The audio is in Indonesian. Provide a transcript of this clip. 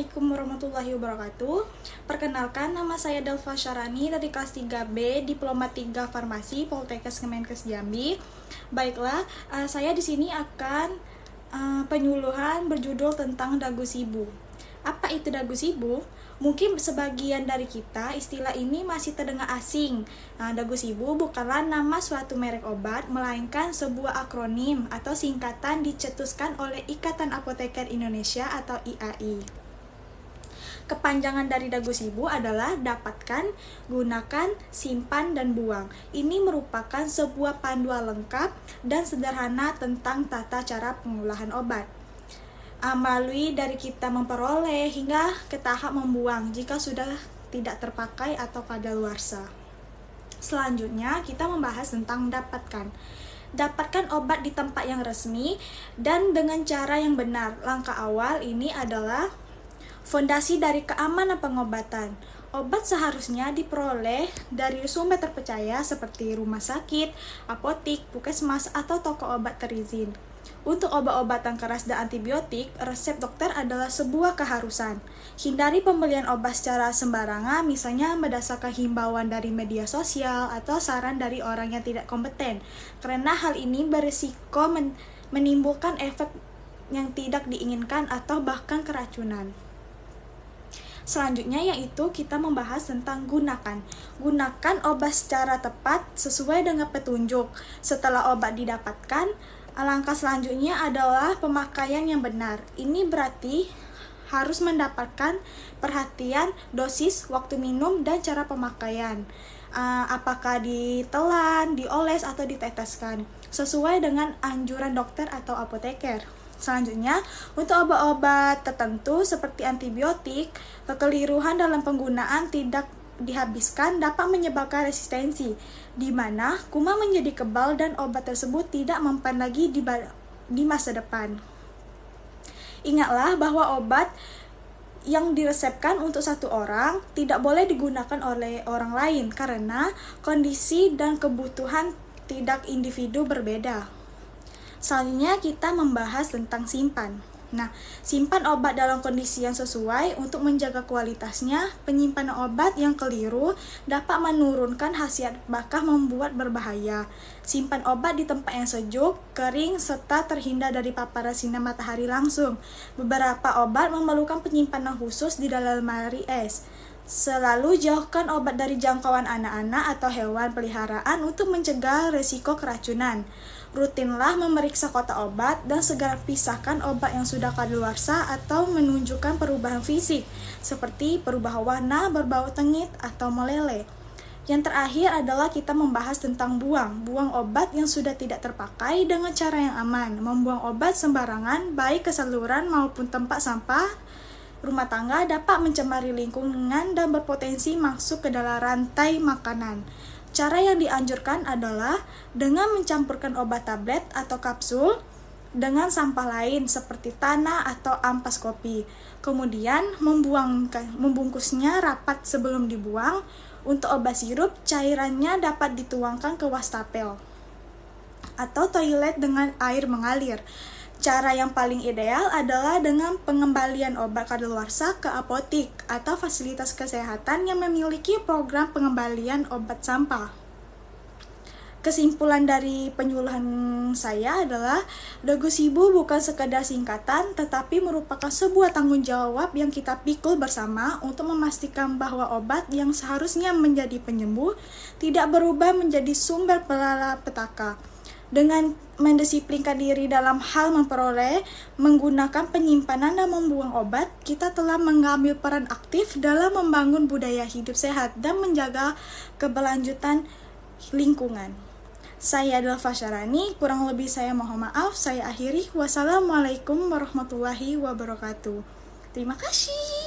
Assalamualaikum warahmatullahi wabarakatuh. Perkenalkan, nama saya Delva Syarani dari kelas 3B, Diploma 3 Farmasi, Poltekkes Kemenkes Jambi. Baiklah, saya di sini akan penyuluhan berjudul tentang dagu sibu. Apa itu dagu sibu? Mungkin sebagian dari kita istilah ini masih terdengar asing. Dagu sibu bukanlah nama suatu merek obat, melainkan sebuah akronim atau singkatan dicetuskan oleh Ikatan Apoteker Indonesia atau IAI. Kepanjangan dari dagu sibu adalah dapatkan, gunakan, simpan, dan buang. Ini merupakan sebuah panduan lengkap dan sederhana tentang tata cara pengolahan obat. Melalui dari kita memperoleh hingga ke tahap membuang jika sudah tidak terpakai atau kadaluarsa. Selanjutnya kita membahas tentang mendapatkan. Dapatkan obat di tempat yang resmi dan dengan cara yang benar. Langkah awal ini adalah fondasi dari keamanan pengobatan. Obat seharusnya diperoleh dari sumber terpercaya seperti rumah sakit, apotik, puskesmas, atau toko obat terizin. Untuk obat-obatan keras dan antibiotik, resep dokter adalah sebuah keharusan. Hindari pembelian obat secara sembarangan, misalnya berdasarkan himbauan dari media sosial atau saran dari orang yang tidak kompeten, karena hal ini berisiko menimbulkan efek yang tidak diinginkan atau bahkan keracunan. Selanjutnya yaitu kita membahas tentang gunakan. Gunakan obat secara tepat sesuai dengan petunjuk. Setelah obat didapatkan, langkah selanjutnya adalah pemakaian yang benar. Ini berarti harus mendapatkan perhatian, dosis, waktu minum, dan cara pemakaian. Apakah ditelan, dioles, atau diteteskan, sesuai dengan anjuran dokter atau apoteker. Selanjutnya, untuk obat-obat tertentu seperti antibiotik, kekeliruan dalam penggunaan tidak dihabiskan dapat menyebabkan resistensi, di mana kuman menjadi kebal dan obat tersebut tidak mempan lagi di masa depan. Ingatlah bahwa obat yang diresepkan untuk satu orang tidak boleh digunakan oleh orang lain karena kondisi dan kebutuhan tidak individu berbeda. Selanjutnya kita membahas tentang simpan. Simpan obat dalam kondisi yang sesuai untuk menjaga kualitasnya. Penyimpanan obat yang keliru dapat menurunkan khasiat bahkan membuat berbahaya. Simpan obat di tempat yang sejuk, kering, serta terhindar dari paparan sinar matahari langsung. Beberapa obat memerlukan penyimpanan khusus di dalam lemari es. Selalu jauhkan obat dari jangkauan anak-anak atau hewan peliharaan untuk mencegah risiko keracunan. Rutinlah memeriksa kotak obat dan segera pisahkan obat yang sudah kadaluarsa atau menunjukkan perubahan fisik seperti perubahan warna, berbau tengit, atau meleleh. Yang terakhir adalah kita membahas tentang buang. Buang obat yang sudah tidak terpakai dengan cara yang aman. Membuang obat sembarangan baik ke saluran maupun tempat sampah rumah tangga dapat mencemari lingkungan dan berpotensi masuk ke dalam rantai makanan. Cara yang dianjurkan adalah dengan mencampurkan obat tablet atau kapsul dengan sampah lain seperti tanah atau ampas kopi. Kemudian membungkusnya rapat sebelum dibuang. Untuk obat sirup, cairannya dapat dituangkan ke wastafel atau toilet dengan air mengalir. Cara yang paling ideal adalah dengan pengembalian obat kadaluarsa ke apotik atau fasilitas kesehatan yang memiliki program pengembalian obat sampah. Kesimpulan dari penyuluhan saya adalah dagu sibu bukan sekedar singkatan, tetapi merupakan sebuah tanggung jawab yang kita pikul bersama untuk memastikan bahwa obat yang seharusnya menjadi penyembuh tidak berubah menjadi sumber malapetaka. Dengan mendisiplinkan diri dalam hal memperoleh, menggunakan penyimpanan dan membuang obat, kita telah mengambil peran aktif dalam membangun budaya hidup sehat dan menjaga keberlanjutan lingkungan. Saya Delva Syarani, kurang lebih saya mohon maaf, saya akhiri. Wassalamualaikum warahmatullahi wabarakatuh. Terima kasih.